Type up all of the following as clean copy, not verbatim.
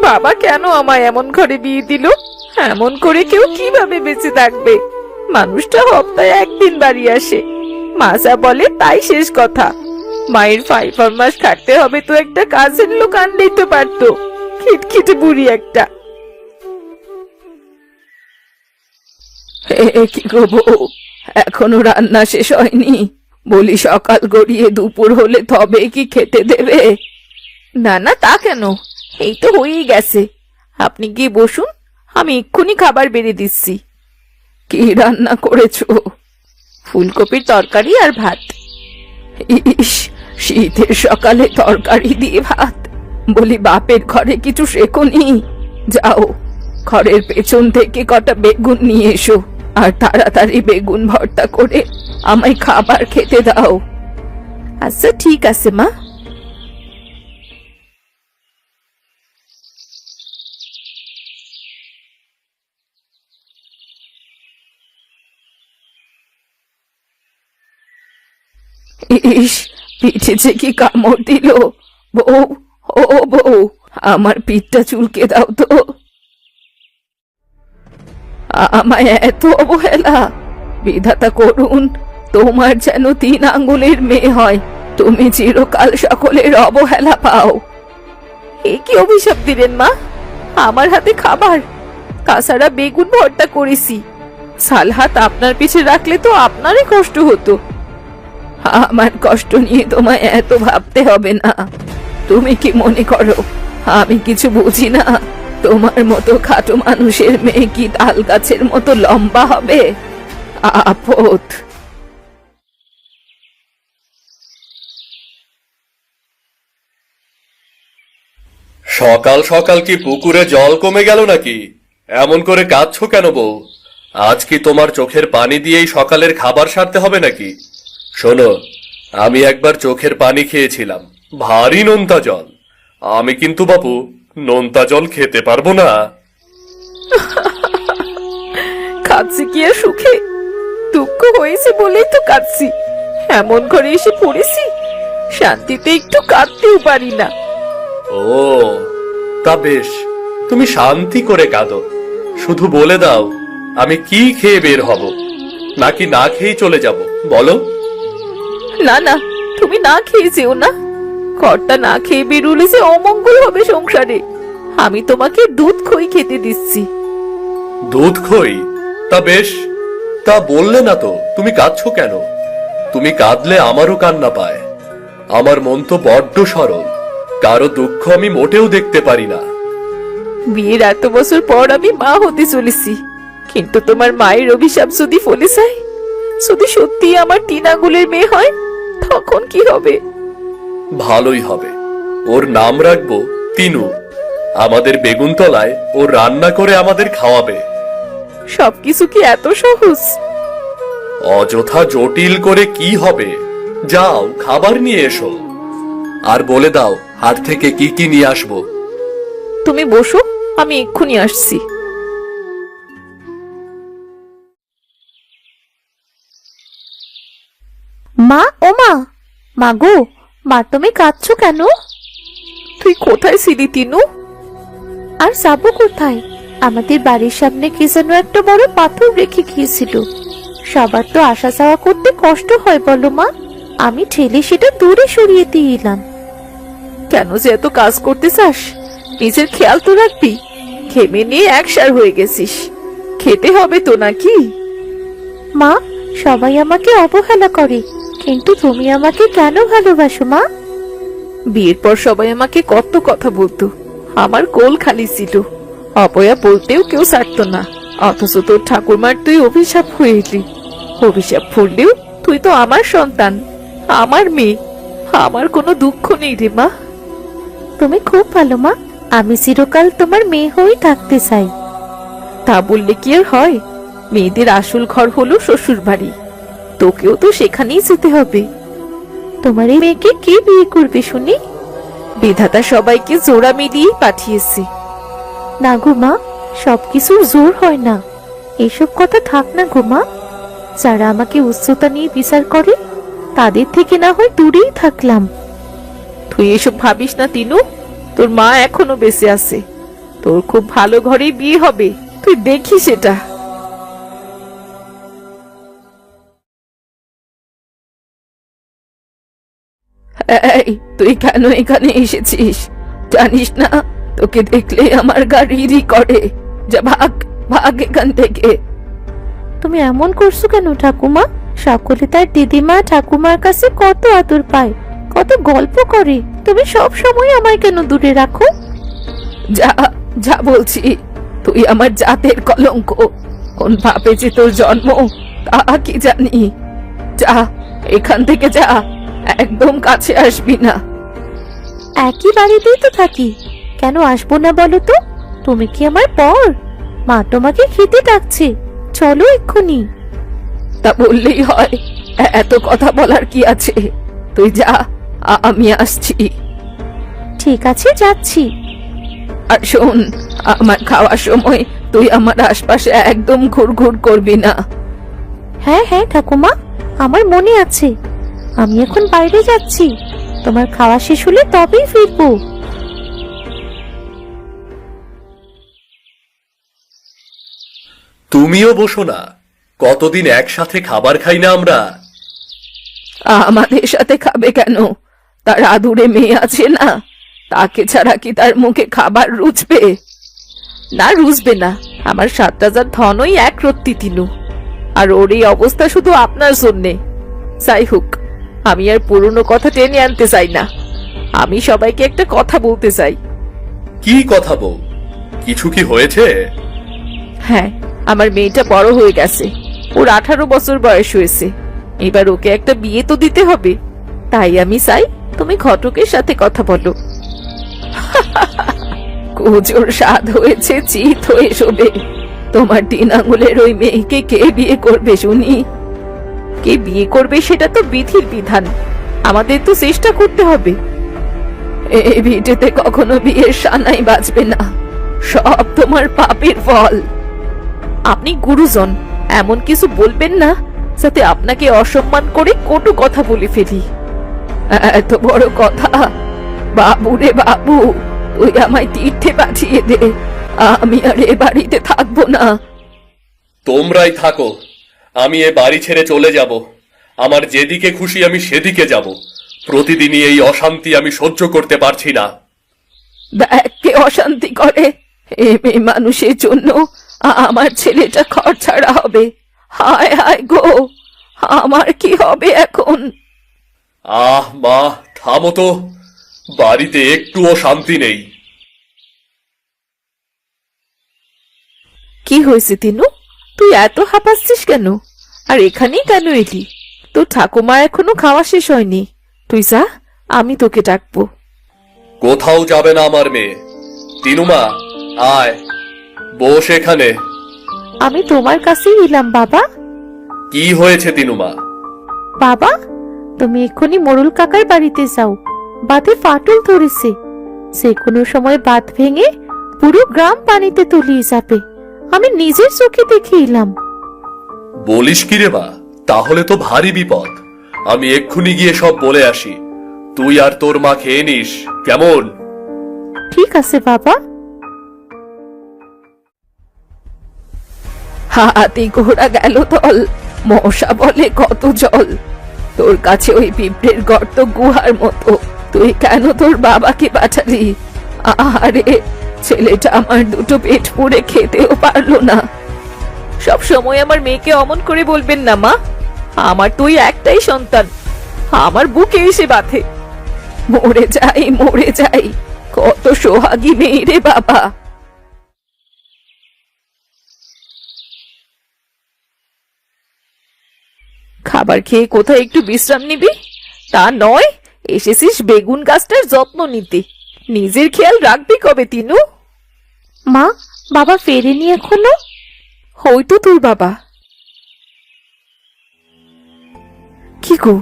বাবা কেন আমায় এমন ঘরে বিয়ে দিল? এমন করে কেউ কিভাবে বেঁচে থাকবে? মানুষটা সপ্তাহে একদিন বাড়ি আসে, মা যা বলে তাই শেষ কথা। মায়ের 5 মাস খাটতে হবে তো একটা কাজের লোক আনলেই তো পারতো। খিটখিটে বুড়ি একটা। কি গো বউ, এখনো রান্না শেষ হয়নি? বলি সকাল গড়িয়ে দুপুর হলে তবে কি খেতে দেবে? না না, তা কেন, এই তো হয়েই গেছে। আপনি গিয়ে বসুন, আমি এক্ষুনি খাবার বেড়ে দিচ্ছি। কি রান্না করেছো? ফুলকপির তরকারি আর ভাত। ইস, শীতের সকালে তরকারি দিয়ে ভাত? বলি বাপের ঘরে কিছু শেখোনি? যাও, ঘরের পেছন থেকে কটা বেগুন নিয়ে এসো, আর তাড়াতাড়ি বেগুন ভর্তা করে আমায় খাবার খেতে দাও। আচ্ছা ঠিক আছে মা। ইস, পিঠে যে কি কামড় দিল! বউ, ও বউ, আমার পিঠটা চুলকে দাও তো। আমায় এত অবহেলা! বিধাতা করুন তোমার যেন 3 আঙ্গুলের মেয়ে হয়, তুমি চিরকাল সকলের অবহেলা পাও। এ কি অভিশাপ দিলেন মা? আমার হাতে খাবার, তাছাড়া বেগুন ভর্তা করেছি। সালহাত আপনার পিছে রাখলে তো আপনারই কষ্ট হতো। আমার কষ্ট নিয়ে তোমায় এত ভাবতে হবে না। তুমি কি মনে করো আমি কিছু বুঝি না? তোমার মতো খাটো মানুষের মেয়ে কি তাল গাছের মতো লম্বা হবে? আপদ! সকাল সকাল কি পুকুরে জল কমে গেল নাকি? এমন করে কাঁদছো কেন বউ? আজ কি তোমার চোখের পানি দিয়েই সকালের খাবার সারতে হবে নাকি? শোনো, আমি একবার চোখের পানি খেয়েছিলাম, ভারী নোনতা জল। আমি কিন্তু বাপু নোনতা জল খেতে পারবো না। কাঁদছি কি আর সুখে? দুঃখ হয়েছে বলেই তো কাঁদছি। এমন ঘরে এসে পড়েছি, শান্তিতে একটু কাঁদতেও পারি না। ও, তা বেশ, তুমি শান্তি করে কাঁদো। শুধু বলে দাও আমি কি খেয়ে বের হব, নাকি না খেয়েই চলে যাব? বলো। না না, তুমি না খেয়ে যেও না। কর্তা না খেয়ে বেরুলে যে অমঙ্গল হবে সংসারে। আমি তোমাকে দুধ খই খেতে দিচ্ছি। দুধ খই? তা বেশ, তা বললে না তো তুমি কাঁদছো কেন? তুমি কাঁদলে আমারও কান্না পায়। আমার মন তো বড্ড সরল, কারো দুঃখ আমি মোটেও দেখতে পারি না। বিয়ের এত বছর পর আমি মা হতে চলেছি, কিন্তু তোমার মায়ের অভিশাপ যদি ফলে যায়, যদি সত্যি আমার 3 আঙ্গুলের মেয়ে হয়, তখন কি হবে? ভালোই হবে, ওর নাম রাখবো তিনু। আমাদের বেগুনতলায় ও রান্না করে আমাদের খাওয়াবে। সবকিছু কি এত সহজ? অযথা জটিল করে কি হবে? যাও খাবার নিয়ে এসো, আর বলে দাও হাট থেকে কি কি নিয়ে আসবো। তুমি বসো, আমি এক্ষুনি আসছি। মা, ও মা, মা গো, মা তুমি কাঁদছো কেন? তুই কোথায় ছিলি তিনু? আর যাবো কোথায়? আমাদের বাড়ির সামনে কি যেন একটা বড় পাথর রেখে গিয়েছিল। সবার তো আসা যাওয়া করতে কষ্ট হয় বলো মা, আমি ঠেলে সেটা দূরে সরিয়ে দিয়ে এলাম। কেন যে এত কাজ করতে চাস? নিজের খেয়াল তো রাখবি। ঘেমে নিয়ে একসার হয়ে গেছিস, খেতে হবে তো নাকি? মা, সবাই আমাকে অবহেলা করে, কিন্তু তুমি আমাকে কেন ভালোবাসো মা? বিয়ের পর সবাই আমাকে কত কথা বলতো, আমার কোল খালি ছিল, অপয়া বলতেও কেউ ছাড়তো না। অথচ তোর ঠাকুরমার তুই অভিশাপ হয়ে এলি। অভিশাপ ফুললেও তুই তো আমার সন্তান, আমার মেয়ে। আমার কোনো দুঃখ নেই রে মা। তুমি খুব ভালো মা, আমি চিরকাল তোমার মেয়ে হয়েই থাকতে চাই। তা বললে কি আর হয়? মেয়েদের আসল ঘর হলো শ্বশুর বাড়ি, তোকেও তো সেখানেই যেতে হবে। তোমার এই মেয়েকে কে বিয়ে করবে শুনি? বিধাতা সবাইকে জোড়া মিলিয়ে পাঠিয়েছে। না গো মা, সবকিছুর জোর হয় না। এসব কথা থাক না গো মা। যারা আমাকে উচ্চতা নিয়ে বিচার করে, তাদের থেকে না হয় দূরেই থাকলাম। তুই এসব ভাবিস না তিনু, তোর মা এখনো বেঁচে আছে। তোর খুব ভালো ঘরে বিয়ে হবে, তুই দেখিস এটা। এই, তুই কেন এখানে এসেছিস? জানিস না তোকে দেখলে আমার গাড়ি করে। যা, ভাগ ভাগ এখান থেকে। তুমি এমন করছো কেন ঠাকুমা? সকলে তার দিদিমা ঠাকুমার কাছে কত আদর পায়, কত গল্প করে, তুমি সব সময় আমায় কেন দূরে রাখো? যা যা বলছি, তুই আমার জাতের কলঙ্ক। কোন পাপে যে তোর জন্ম তা কি জানি। যা এখান থেকে যা, একদম কাছে আসবি না। একই বাড়িতেই তো থাকি, কেন আসবো না বলো তো? তুমি কি আমার পর? মা তোমাকে খেতে ডাকছে, চলো এক্ষুনি। তা বললেই হয়, এত কথা বলার কি আছে? তুই যা, আমি আসছি। ঠিক আছে, যাচ্ছি। আর শোন, আমার খাওয়ার সময় তুই আমার আশপাশে একদম ঘুরঘুর করবি না। হ্যাঁ হ্যাঁ ঠাকুমা, আমার মনে আছে। আমি এখন বাইরে যাচ্ছি, তোমার খাওয়া শেষ হলে তবেই ফিরবো। তুমিও বসো না, কতদিন একসাথে খাবার খাই না আমরা। আমাদের সাথে খাবে কেন? তার আদুরে মেয়ে আছে না, তাকে ছাড়া কি তার মুখে খাবার রুচবে? না, রুচবে না। আমার 7,000 ধনই এক রত্তি তিনু, আর ওর এই অবস্থা শুধু আপনার জন্যে। যাই হোক, আমি আর পুরনো কথা টেনে আনতে চাই না। আমি সবাইকে একটা কথা বলতে চাই। কি কথা বল? কিছু কি হয়েছে? হ্যাঁ, আমার মেয়েটা বড় হয়ে গেছে, ওর 18 বছর বয়স হয়েছে। এবার ওকে একটা বিয়ে তো দিতে হবে। তাই আমি চাই তুমি ঘটকের সাথে কথা বলো। কুজোর স্বাদ হয়েছে চিত হয়ে শোবে। তোমার 3 আঙুলের ওই মেয়েকে কে বিয়ে করবে শুনি? কে বিয়ে করবে সেটা তো বিধির বিধান, আমাদের তো চেষ্টা করতে হবে। এই ভিটেতে কখনো বিয়ের সানাই বাজবে না, সব তোমার পাপের ফল। আপনি গুরুজন, এমন কিছু বলবেন না যাতে আপনাকে অসম্মান করে কটু কথা বলে ফেলি। এত বড় কথা? বাবু রে বাবু, তুই আমায় তীর্থে পাঠিয়ে দে, আমি আর এ বাড়িতে থাকবো না। তোমরাই থাকো, আমি এ বাড়ি ছেড়ে চলে যাব। আমার যেদিকে খুশি আমি সেদিকে যাব। প্রতিদিনই এই অশান্তি আমি সহ্য করতে পারছি না। দেখ কে অশান্তি করে। এ মেয়ে মানুষের জন্য আমার ছেলেটা ঘর ছাড়া হবে। হায় হায় গো, আমার কি হবে এখন? আহ মা, থামো তো, বাড়িতে একটুও শান্তি নেই। কি হয়েছে তিনু? তুই এত হাঁপাচ্ছিস কেন? আর এখানেই কেন এলি? তোর ঠাকুমা এখনো খাওয়া শেষ হয়নি। তুই যা, আমি তোকে ডাকবো। কোথাও যাবে না আমার মেয়ে। তিনুমা, আয়, বস এখানে। আমি তোমার কাছেই এলাম বাবা। কি হয়েছে তিনুমা? বাবা, তুমি এক্ষুনি মোড়ল কাকার বাড়িতে যাও, বাঁধে ফাটল ধরেছে। যে কোনো সময় বাঁধ ভেঙে পুরো গ্রাম পানিতে তলিয়ে যাবে। আমি নিজের চোখে দেখে এলাম। বলিস কি রে মা? তাহলে তো ভারী বিপদ। আমি এক্ষুনি গিয়ে সব বলে আসি। তুই আর তোর মা খেয়ে নিস, কেমন? ঠিক আছে বাবা। হাতি ঘোড়া গেল তল, মশা বলে কত জল। তোর কাছে ওই পিঁপড়ের গর্ত গুহার মতো। তুই কেন তোর বাবাকে পাঠালি? আরে ছেলেটা আমার দুটো পেট পুড়ে খেতেও পারলো না। সব সময় আমার মেয়েকে অমন করে বলবেন না মা। আমার তুই একটাই সন্তান, আমার বুকে এসে বাঁধে। মরে যাই মরে যাই, কত সোহাগী মেয়ে রে বাবা। খাবার খেয়ে কোথায় একটু বিশ্রাম নিবি? তা নয়, এসেছিস বেগুন গাছটার যত্ন নিতে। নিজের খেয়াল রাখবি কবে তিনু? মা, বাবা ফেরেনি এখনো? হয়তো তোর বাবা। কি গো,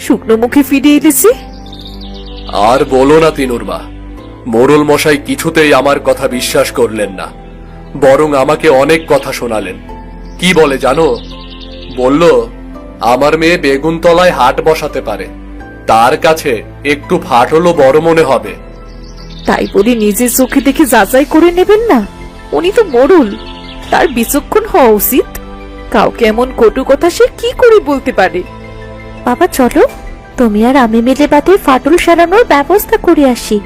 শুকনো মুখে ফিরে এলেছে? আর বলো না তিনুর মা, মোড়ল মশাই কিছুতেই আমার কথা বিশ্বাস করলেন না, বরং আমাকে অনেক কথা শোনালেন। কি বলে জানো? বলল আমার মেয়ে বেগুনতলায় হাট বসাতে পারে, তার কাছে একটু ফাটলও বড় মনে হবে। তাই বলে নিজের চোখে দেখে যাচাই করে নেবেন না? উনি তো মোড়ল, তার বিচক্ষণ হওয়া উচিত। কাউকে এমন কটু কথা সে কি করে বলতে পারে? বাবা চলো, তুমি আর আমি মিলে বাদে ফাটল সারানোর ব্যবস্থা করে আসি,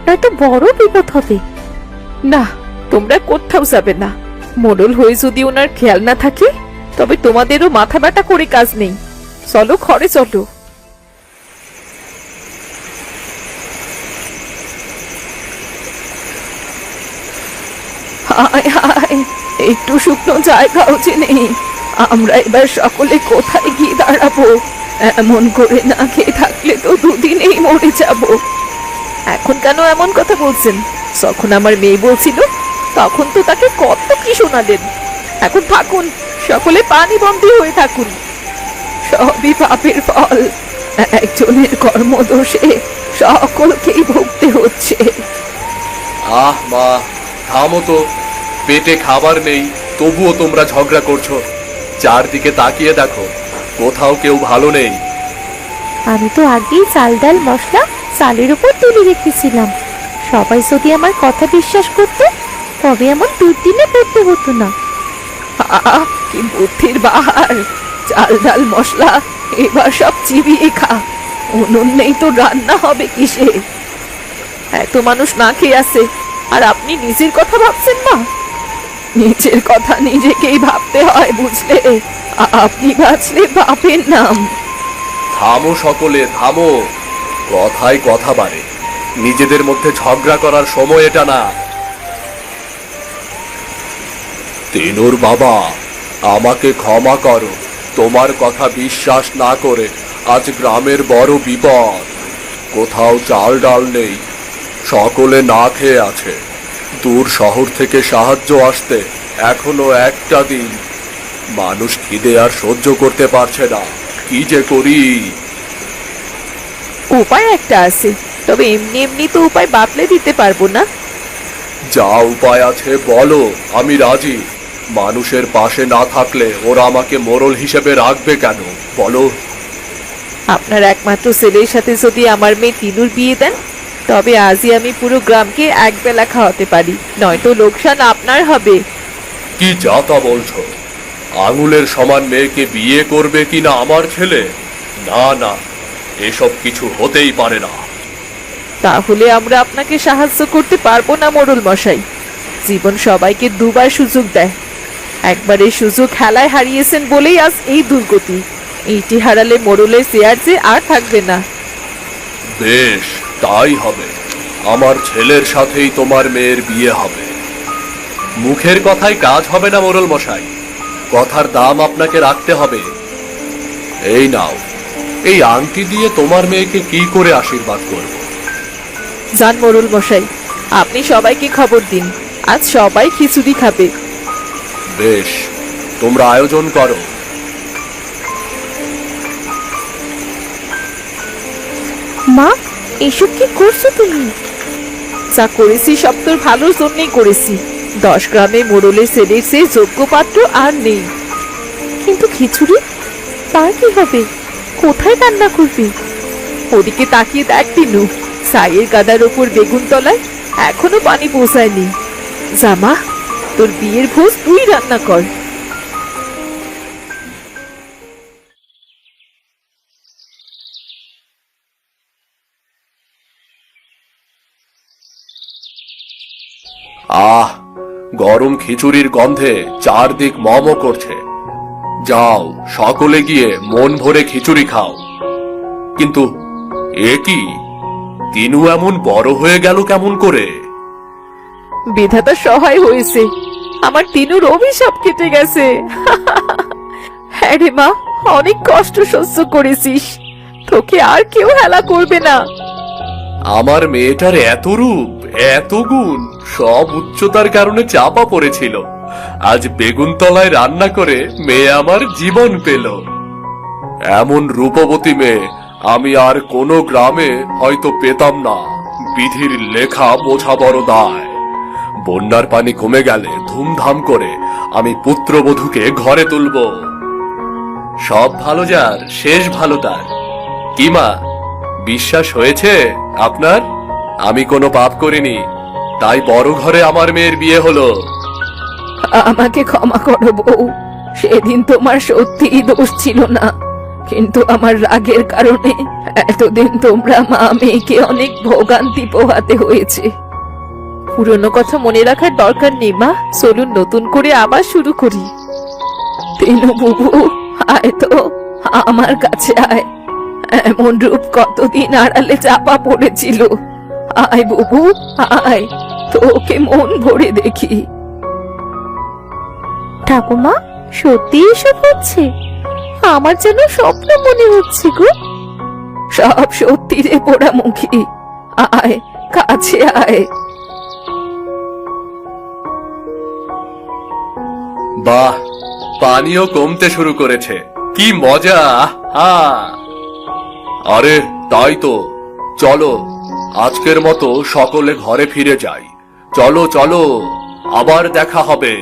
নয়তো বড় বিপদ হবে। না, তোমরা কোথাও যাবে না। মোড়ল হয়ে যদি ওনার খেয়াল না থাকে, তবে তোমাদেরও মাথা ব্যথা করে কাজ নেই। চলো ঘরে চলো। হায় হায়, একটু শুকনো জায়গাও যে নেই। আমরা এবার সকলে কোথায় গিয়ে দাঁড়াবো? এমন করে না খেয়ে থাকলে তো দুদিনেই মরে যাব। এখন কেন এমন কথা বলছেন? যখন আমার মেয়ে বলছিল, তখন তো তাকে কত কি শোনালেন। এখন থাকুন, সকলে পানি বন্দী হয়ে থাকুন। সবই পাপের ফল। একজনের কর্মদোষে সকলকেই ভুগতে হচ্ছে। আহ মা, থামো তো। পেটে খাবার নেই, তবুও তোমরা ঝগড়া করছো। চারদিকে তাকিয়ে দেখো, কোথাও কেউ ভালো নেই। আমি তো আগেই চাল ডাল মশলা চালের উপর তুলে রেখেছিলাম। সবাই যদি আমার কথা বিশ্বাস করতো, তবে এমন দুর্দিনে পড়তে হতো না। আহ, কি বুদ্ধির বাহার! চাল ডাল মশলা এবার সব চিবিয়ে খা। উনুন নেই তো রান্না হবে কিসে? এত মানুষ না খেয়ে আছে, আর আপনি নিজের কথা ভাবছেন না? নিজের কথা নিজেকেই ভাবতে হয়, বুঝলে? আপনি বাঁচলে বাপের নাম। থামো সকলে, থামো। কথায় কথা বাড়ে, নিজেদের মধ্যে ঝগড়া করার সময় এটা না। তিনুর বাবা, আমাকে ক্ষমা করো। তোমার কথা বিশ্বাস না করে আজ গ্রামের বড় বিপদ। কোথাও চাল ডাল নেই, সকলে না খেয়ে আছে। দূর শহর থেকে সাহায্য আসতে এখনো একটা দিন। মানুষ খিদে আর সহ্য করতে পারছে না, কি যে করি। উপায় একটা আছে, তবে এমনি এমনি তো উপায় বাতলে দিতে পারবো না। যা উপায় আছে বলো, আমি রাজি। মানুষের পাশে না থাকলে ওরা আমাকে মোড়ল হিসেবে রাখবে কেন, বলো? আপনার একমাত্র ছেলের সাথে যদি আমার মেয়ে তিনুর বিয়ে দেন, তবে আজই আমি পুরো গ্রামকে একবেলা খাওয়াতে পারি, নয়তো লোকসান আপনার হবে। কি যা তা বলছো? আঙুলের সমান মেয়েকে বিয়ে করবে কিনা আমার ছেলে? না না, এসব কিছু হতেই পারে না। তাহলে আমরা আপনাকে সাহায্য করতে পারবো না মোড়ল মশাই। জীবন সবাইকে দুবার সুযোগ দেয়। একবার এই সুযোগ খেলায় হারিয়েছেন বলেই আজ এই দুর্গতি। এইটি হারালে মোড়লের চেয়ার যে আর থাকবে না। বেশ, তাই হবে। আমার ছেলের সাথেই তোমার মেয়ের বিয়ে হবে। মুখের কথায় কাজ হবে না মোড়ল মশাই, কথার দাম আপনাকে রাখতে হবে। এই নাও, এই আংটি দিয়ে তোমার মেয়েকে কি করে আশীর্বাদ করব? যান মোড়ল মশাই, আপনি সবাইকে খবর দিন, আজ সবাই খিচুড়ি খাবে। বেশ, তোমরা আয়োজন করো। মা, এসব কি করছো তুমি? যা করেছি সব তোর ভালোর জন্যই করেছি। 10 গ্রামে মোড়লের ছেলের চেয়ে যোগ্য পাত্র আর নেই। কিন্তু খিচুড়ি, তার কি হবে? কোথায় রান্না করবি? ওদিকে তাকিয়ে দেখ তিনু, ছাইয়ের গাদার ওপর বেগুন তলায় এখনো পানি পৌঁছায়নি। জামা, তোর বিয়ের ভোজ তুই রান্না কর। আহ, গরম খিচুড়ির গন্ধে চারদিক মম করছে। যাও, সকলে গিয়ে মন ভরে খিচুড়ি খাও। কিন্তু এ কি, তিনু এমন বড় হয়ে গেল কেমন করে? বিধাতা সহায় হয়েছে, আমার তিনুর অভিশাপ কেটে গেছে। হ্যাঁ রে মা, অনেক কষ্ট সহ্য করেছিস, তোকে আর কেউ হেলা করবে না। আমার মেয়েটার এত রূপ, এত গুণ, সব উচ্চতার কারণে চাপা পড়েছিল। আজ বেগুন তলায় রান্না করে মেয়ে আমার জীবন পেল। এমন রূপবতী মেয়ে আমি আর কোনো গ্রামে হয়তো পেতাম না। বিধির লেখা বোঝা বড় দায়। বন্যার পানি কমে গেলে ধুমধাম করে আমি পুত্রবধূকে ঘরে তুলব। সব ভালো যার শেষ ভালো তার। কি মা, বিশ্বাস হয়েছে আপনার? আমি কোনো পাপ করিনি, তাই বড় ঘরে আমার মেয়ের বিয়ে হলো। আমাকে ক্ষমা করো বউ, সেদিন তোমার সত্যিই দোষ ছিল না, কিন্তু আমার রাগের কারণে এতদিন তোমরা মা মেয়েকে অনেক ভোগান্তি পোহাতে হয়েছে। পুরনো কথা মনে রাখার দরকার নেই মা, চলুন নতুন করে আবার শুরু করি। তিনু বুবু, আয় তো আমার কাছে আয়। এমন রূপ কতদিন আড়ালে চাপা পড়েছিল। আয় বুবু, আয়, তোকে মন ভরে দেখি। ঠাকুমা, সত্যি এসব হচ্ছে? আমার যেন স্বপ্ন মনে হচ্ছে গো। সব সত্যি রে পোড়ামুখী, আয় কাছে আয়। বাহ, পানিও কমতে শুরু করেছে, কি মজা! আরে তাই তো, চলো আজকের মতো সকলে ঘরে ফিরে যাই। চলো চলো, আবার দেখা হবে।